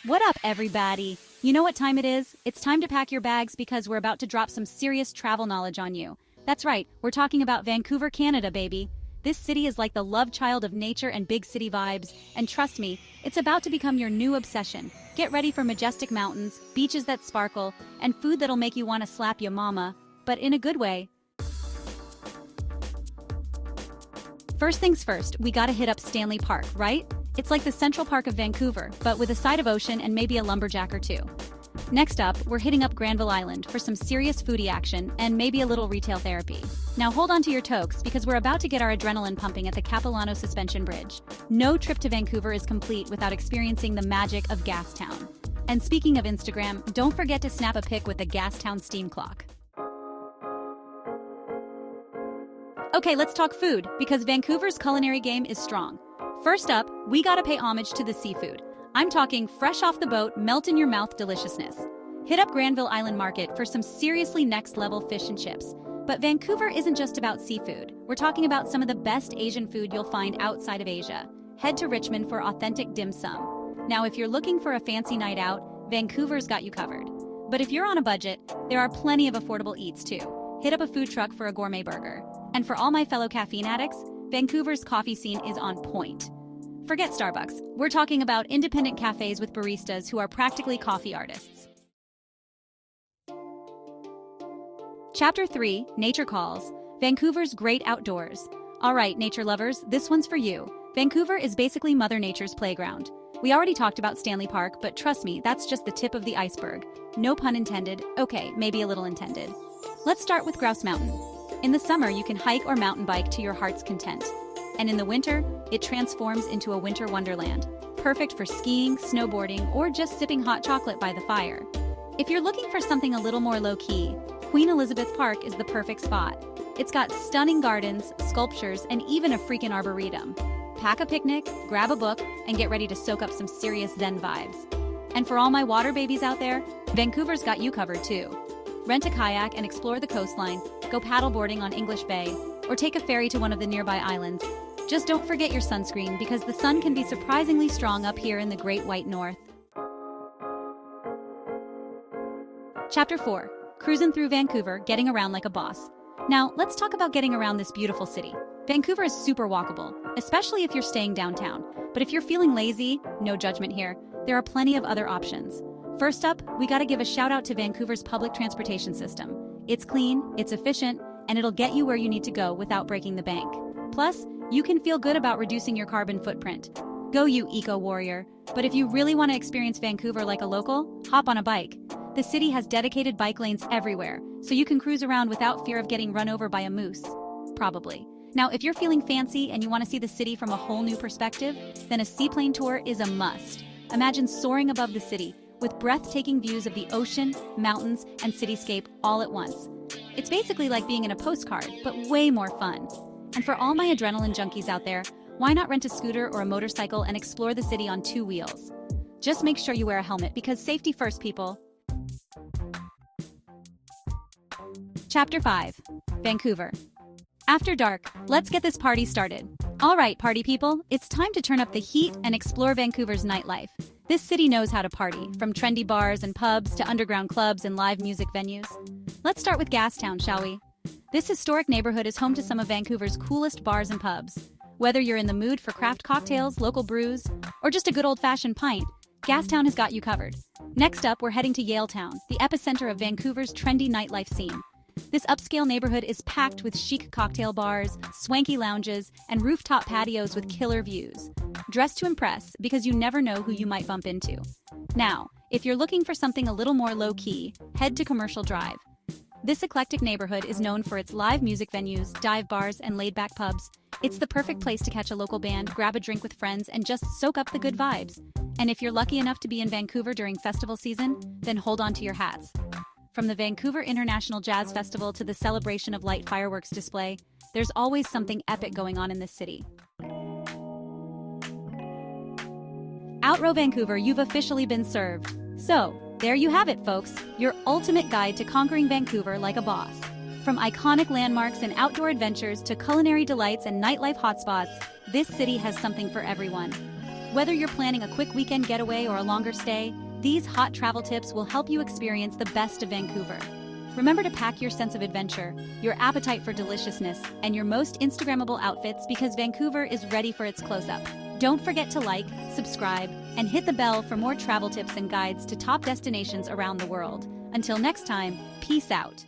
What up, everybody? You know what time it is? It's time to pack your bags because we're about to drop some serious travel knowledge on you. That's right, we're talking about Vancouver, Canada, baby. This city is like the love child of nature and big city vibes, and trust me, it's about to become your new obsession. Get ready for majestic mountains, beaches that sparkle, and food that'll make you want to slap your mama, but in a good way. First things first, we gotta hit up Stanley Park, right? It's like the Central Park of Vancouver, but with a side of ocean and maybe a lumberjack or two. Next up, we're hitting up Granville Island for some serious foodie action and maybe a little retail therapy. Now hold on to your tokes because we're about to get our adrenaline pumping at the Capilano Suspension Bridge. No trip to Vancouver is complete without experiencing the magic of Gastown. And speaking of Instagram, don't forget to snap a pic with the Gastown steam clock. Okay, let's talk food, because Vancouver's culinary game is strong. First up, we gotta pay homage to the seafood. I'm talking fresh off the boat, melt-in-your-mouth deliciousness. Hit up Granville Island Market for some seriously next-level fish and chips. But Vancouver isn't just about seafood. We're talking about some of the best Asian food you'll find outside of Asia. Head to Richmond for authentic dim sum. Now, if you're looking for a fancy night out, Vancouver's got you covered. But if you're on a budget, there are plenty of affordable eats too. Hit up a food truck for a gourmet burger. And for all my fellow caffeine addicts, Vancouver's coffee scene is on point. Forget Starbucks. We're talking about independent cafes with baristas who are practically coffee artists. Chapter 3, Nature Calls. Vancouver's Great Outdoors. All right, nature lovers, this one's for you. Vancouver is basically Mother Nature's playground. We already talked about Stanley Park, but trust me, that's just the tip of the iceberg. No pun intended. Okay, maybe a little intended. Let's start with Grouse Mountain. In the summer, you can hike or mountain bike to your heart's content. And in the winter, it transforms into a winter wonderland, perfect for skiing, snowboarding, or just sipping hot chocolate by the fire. If you're looking for something a little more low-key, Queen Elizabeth Park is the perfect spot. It's got stunning gardens, sculptures, and even a freaking arboretum. Pack a picnic, grab a book, and get ready to soak up some serious Zen vibes. And for all my water babies out there, Vancouver's got you covered too. Rent a kayak and explore the coastline, go paddleboarding on English Bay, or take a ferry to one of the nearby islands. Just don't forget your sunscreen because the sun can be surprisingly strong up here in the Great White North. Chapter 4, Cruising Through Vancouver, Getting Around Like a Boss. Now, let's talk about getting around this beautiful city. Vancouver is super walkable, especially if you're staying downtown. But if you're feeling lazy, no judgment here, there are plenty of other options. First up, we gotta give a shout out to Vancouver's public transportation system. It's clean, it's efficient, and it'll get you where you need to go without breaking the bank. Plus, you can feel good about reducing your carbon footprint. Go you eco-warrior. But if you really want to experience Vancouver like a local, hop on a bike. The city has dedicated bike lanes everywhere, so you can cruise around without fear of getting run over by a moose. Probably. Now, if you're feeling fancy and you want to see the city from a whole new perspective, then a seaplane tour is a must. Imagine soaring above the city, with breathtaking views of the ocean, mountains, and cityscape all at once. It's basically like being in a postcard, but way more fun. And for all my adrenaline junkies out there, why not rent a scooter or a motorcycle and explore the city on 2 wheels? Just make sure you wear a helmet because safety first, people. Chapter 5, Vancouver. After dark, let's get this party started. All right, party people, it's time to turn up the heat and explore Vancouver's nightlife. This city knows how to party, from trendy bars and pubs to underground clubs and live music venues. Let's start with Gastown, shall we? This historic neighborhood is home to some of Vancouver's coolest bars and pubs. Whether you're in the mood for craft cocktails, local brews, or just a good old-fashioned pint, Gastown has got you covered. Next up, we're heading to Yaletown, the epicenter of Vancouver's trendy nightlife scene. This upscale neighborhood is packed with chic cocktail bars, swanky lounges, and rooftop patios with killer views. Dress to impress, because you never know who you might bump into. Now, if you're looking for something a little more low-key, head to Commercial Drive. This eclectic neighborhood is known for its live music venues, dive bars, and laid-back pubs. It's the perfect place to catch a local band, grab a drink with friends, and just soak up the good vibes. And if you're lucky enough to be in Vancouver during festival season, then hold on to your hats. From the Vancouver International Jazz Festival to the Celebration of Light fireworks display, there's always something epic going on in this city. Outrow Vancouver, you've officially been served. So, there you have it, folks, your ultimate guide to conquering Vancouver like a boss. From iconic landmarks and outdoor adventures to culinary delights and nightlife hotspots, this city has something for everyone. Whether you're planning a quick weekend getaway or a longer stay, these hot travel tips will help you experience the best of Vancouver. Remember to pack your sense of adventure, your appetite for deliciousness, and your most Instagrammable outfits because Vancouver is ready for its close-up. Don't forget to like, subscribe, and hit the bell for more travel tips and guides to top destinations around the world. Until next time, peace out.